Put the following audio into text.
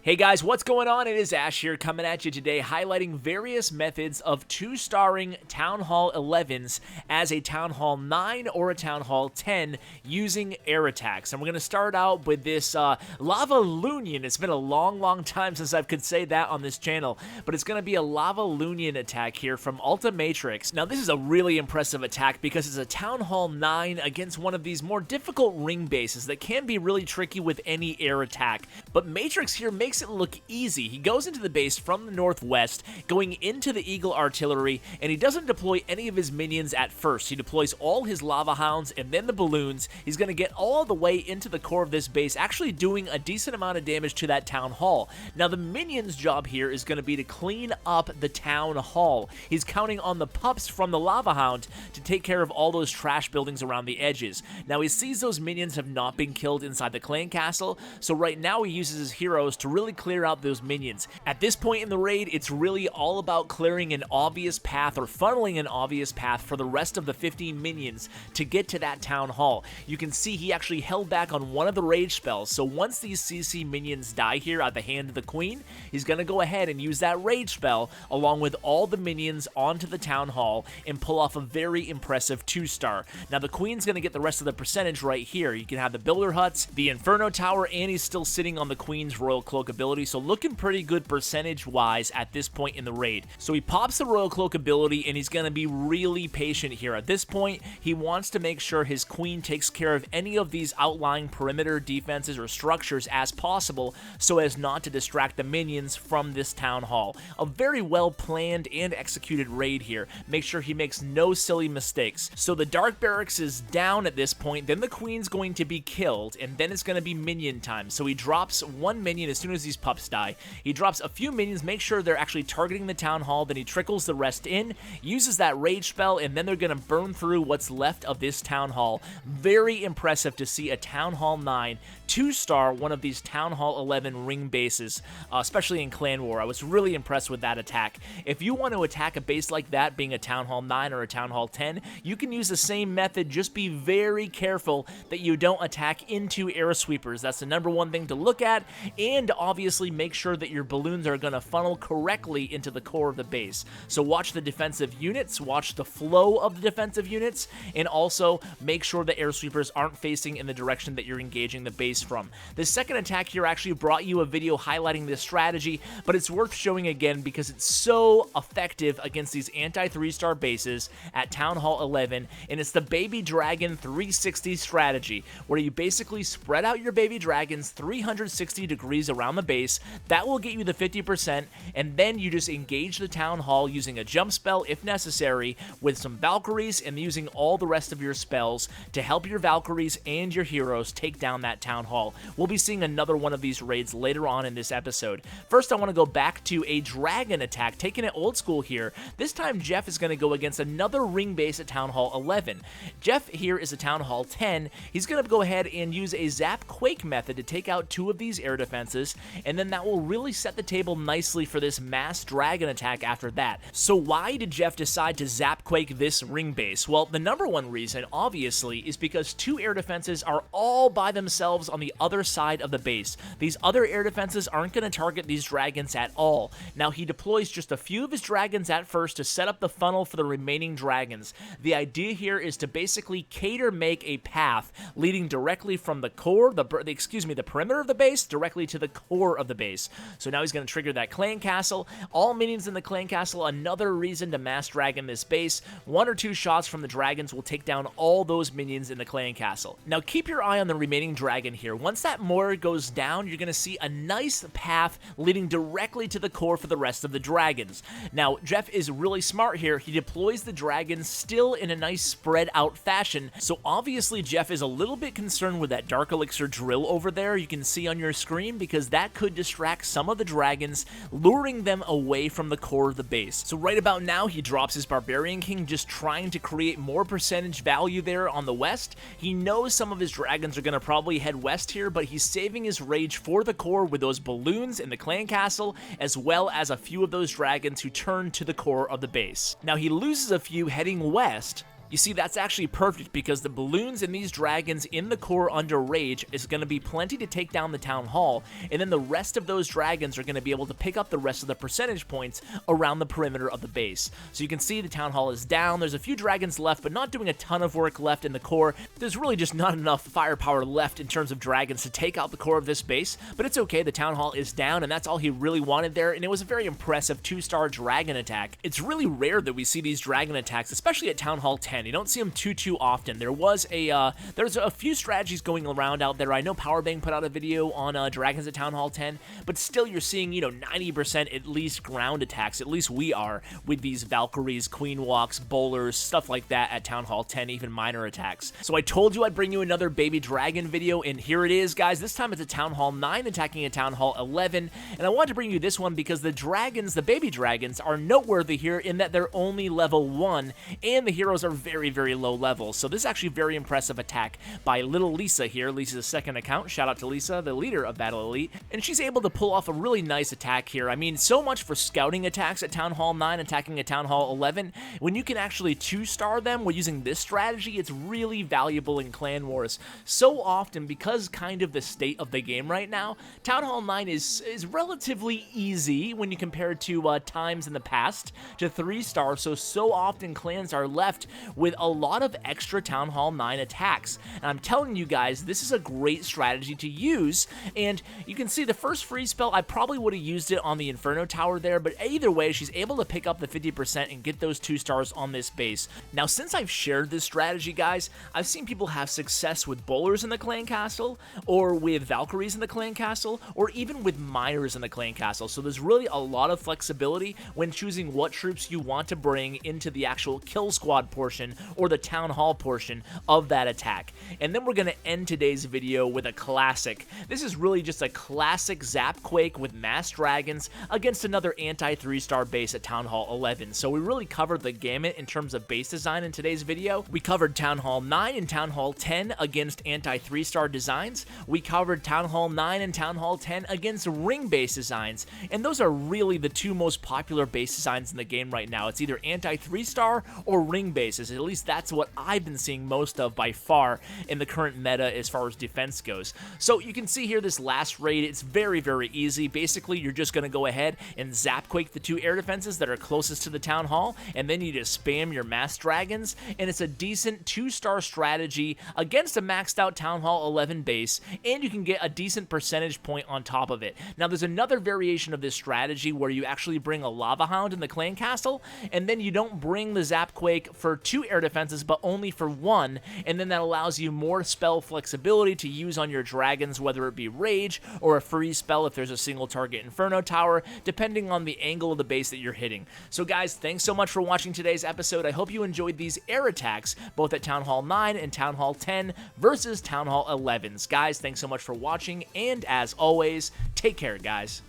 Hey guys, what's going on? It is Ash here coming at you today highlighting various methods of 2-starring Town Hall 11s as a Town Hall 9 or a Town Hall 10 using air attacks. And we're going to start out with this LavaLoonion. It's been a long time since I could say that on this channel, but it's going to be a LavaLoonion attack here from Ultimatrix. Now this is a really impressive attack because it's a Town Hall 9 against one of these more difficult ring bases that can be really tricky with any air attack. But Matrix here makes it look easy. He goes into the base from the northwest, going into the Eagle Artillery, and he doesn't deploy any of his minions at first. He deploys all his Lava Hounds and then the balloons. He's going to get all the way into the core of this base, actually doing a decent amount of damage to that Town Hall. Now the minions' job here is going to be to clean up the Town Hall. He's counting on the pups from the Lava Hound to take care of all those trash buildings around the edges. Now he sees those minions have not been killed inside the clan castle, so right now he uses his heroes to really clear out those minions. At this point in the raid, it's really all about clearing an obvious path or funneling an obvious path for the rest of the 15 minions to get to that Town Hall. You can see he actually held back on one of the rage spells, so once these CC minions die here at the hand of the Queen, he's going to go ahead and use that rage spell along with all the minions onto the Town Hall and pull off a very impressive 2-star. Now the Queen's going to get the rest of the percentage right here. You can have the Builder Huts, the Inferno Tower, and he's still sitting on the Queen's Royal Cloak ability, so looking pretty good percentage-wise at this point in the raid. So he pops the Royal Cloak ability, and he's going to be really patient here. At this point, he wants to make sure his Queen takes care of any of these outlying perimeter defenses or structures as possible so as not to distract the minions from this Town Hall. A very well-planned and executed raid here. Make sure he makes no silly mistakes. So the Dark Barracks is down at this point, then the Queen's going to be killed, and then it's going to be minion time. So he drops one minion as soon as these pups die. He drops a few minions, make sure they're actually targeting the Town Hall, then he trickles the rest in, uses that rage spell, and then they're going to burn through what's left of this Town Hall. Very impressive to see a Town Hall 9 2-star one of these Town Hall 11 ring bases, especially in Clan War. I was really impressed with that attack. If you want to attack a base like that, being a Town Hall 9 or a Town Hall 10, you can use the same method. Just be very careful that you don't attack into air sweepers. That's the #1 thing to look at, and obviously make sure that your balloons are going to funnel correctly into the core of the base. So watch the defensive units, watch the flow of the defensive units, and also make sure the air sweepers aren't facing in the direction that you're engaging the base from. The second attack here actually brought you a video highlighting this strategy, but it's worth showing again because it's so effective against these anti-3-star bases at Town Hall 11, and it's the Baby Dragon 360 strategy, where you basically spread out your Baby Dragons 360 degrees around the base. That will get you the 50%, and then you just engage the Town Hall using a jump spell if necessary with some Valkyries and using all the rest of your spells to help your Valkyries and your heroes take down that Town Hall. We'll be seeing another one of these raids later on in this episode. First, I want to go back to a dragon attack, taking it old school here. This time, Jeff is going to go against another ring base at Town Hall 11. Jeff here is a Town Hall 10. He's going to go ahead and use a Zap Quake method to take out 2 of these air defenses, and then that will really set the table nicely for this mass dragon attack after that. So why did Jeff decide to Zap Quake this ring base? Well, the #1 reason, obviously, is because 2 air defenses are all by themselves on the other side of the base. These other air defenses aren't going to target these dragons at all. Now, he deploys just a few of his dragons at first to set up the funnel for the remaining dragons. The idea here is to basically make a path leading directly from the core, the perimeter of the base, directly to the core of the base. So now he's going to trigger that clan castle. All minions in the clan castle, another reason to mass dragon this base. 1 or 2 shots from the dragons will take down all those minions in the clan castle. Now keep your eye on the remaining dragon here. Once that mortar goes down, you're going to see a nice path leading directly to the core for the rest of the dragons. Now Jeff is really smart here. He deploys the dragons still in a nice spread out fashion. So obviously Jeff is a little bit concerned with that Dark Elixir drill over there you can see on your screen, because that could distract some of the dragons, luring them away from the core of the base. So right about now, he drops his Barbarian King, just trying to create more percentage value there on the west. He knows some of his dragons are going to probably head west here, but he's saving his rage for the core with those balloons in the clan castle, as well as a few of those dragons who turn to the core of the base. Now he loses a few heading west, You see, that's actually perfect because the balloons in these dragons in the core under Rage is going to be plenty to take down the Town Hall, and then the rest of those dragons are going to be able to pick up the rest of the percentage points around the perimeter of the base. So you can see the Town Hall is down, there's a few dragons left, but not doing a ton of work left in the core. There's really just not enough firepower left in terms of dragons to take out the core of this base, but it's okay, the Town Hall is down, and that's all he really wanted there, and it was a very impressive 2-star dragon attack. It's really rare that we see these dragon attacks, especially at Town Hall 10. You don't see them too often. There's a few strategies going around out there. I know Powerbang put out a video on dragons at Town Hall 10, but still you're seeing, 90% at least ground attacks. At least we are with these Valkyries, Queen Walks, Bowlers, stuff like that at Town Hall 10, even minor attacks. So I told you I'd bring you another baby dragon video, and here it is, guys. This time it's a Town Hall 9 attacking a Town Hall 11, and I wanted to bring you this one because the dragons, the baby dragons, are noteworthy here in that they're only level 1, and the heroes are very low level. So this is actually a very impressive attack by little Lisa here. Lisa's second account. Shout out to Lisa, the leader of Battle Elite. And she's able to pull off a really nice attack here. I mean, so much for scouting attacks at Town Hall 9 attacking a Town Hall 11. When you can actually 2-star them with using this strategy, it's really valuable in Clan Wars. So often, because kind of the state of the game right now, Town Hall 9 is relatively easy when you compare it to times in the past to 3-star. So often clans are left with a lot of extra Town Hall 9 attacks. And I'm telling you guys, this is a great strategy to use, and you can see the first free spell, I probably would have used it on the Inferno Tower there, but either way, she's able to pick up the 50% and get those 2 stars on this base. Now, since I've shared this strategy, guys, I've seen people have success with Bowlers in the Clan Castle, or with Valkyries in the Clan Castle, or even with Miners in the Clan Castle. So there's really a lot of flexibility when choosing what troops you want to bring into the actual kill squad portion or the Town Hall portion of that attack. And then we're going to end today's video with a classic. This is really just a classic Zapquake with mass dragons against another anti-3-star base at Town Hall 11. So we really covered the gamut in terms of base design in today's video. We covered Town Hall 9 and Town Hall 10 against anti-3-star designs. We covered Town Hall 9 and Town Hall 10 against ring base designs. And those are really the 2 most popular base designs in the game right now. It's either anti-3-star or ring bases. At least that's what I've been seeing most of by far in the current meta as far as defense goes. So you can see here this last raid, it's very easy. Basically, you're just going to go ahead and Zapquake the 2 air defenses that are closest to the Town Hall, and then you just spam your mass dragons, and it's a decent 2-star strategy against a maxed out Town Hall 11 base, and you can get a decent percentage point on top of it. Now, there's another variation of this strategy where you actually bring a Lava Hound in the Clan Castle, and then you don't bring the Zapquake for 2 air defenses, but only for 1, and then that allows you more spell flexibility to use on your dragons, whether it be Rage or a free spell if there's a single target Inferno Tower, depending on the angle of the base that you're hitting. So guys, thanks so much for watching today's episode. I hope you enjoyed these air attacks, both at Town Hall 9 and Town Hall 10 versus Town Hall 11s. Guys, thanks so much for watching, and as always, take care, guys.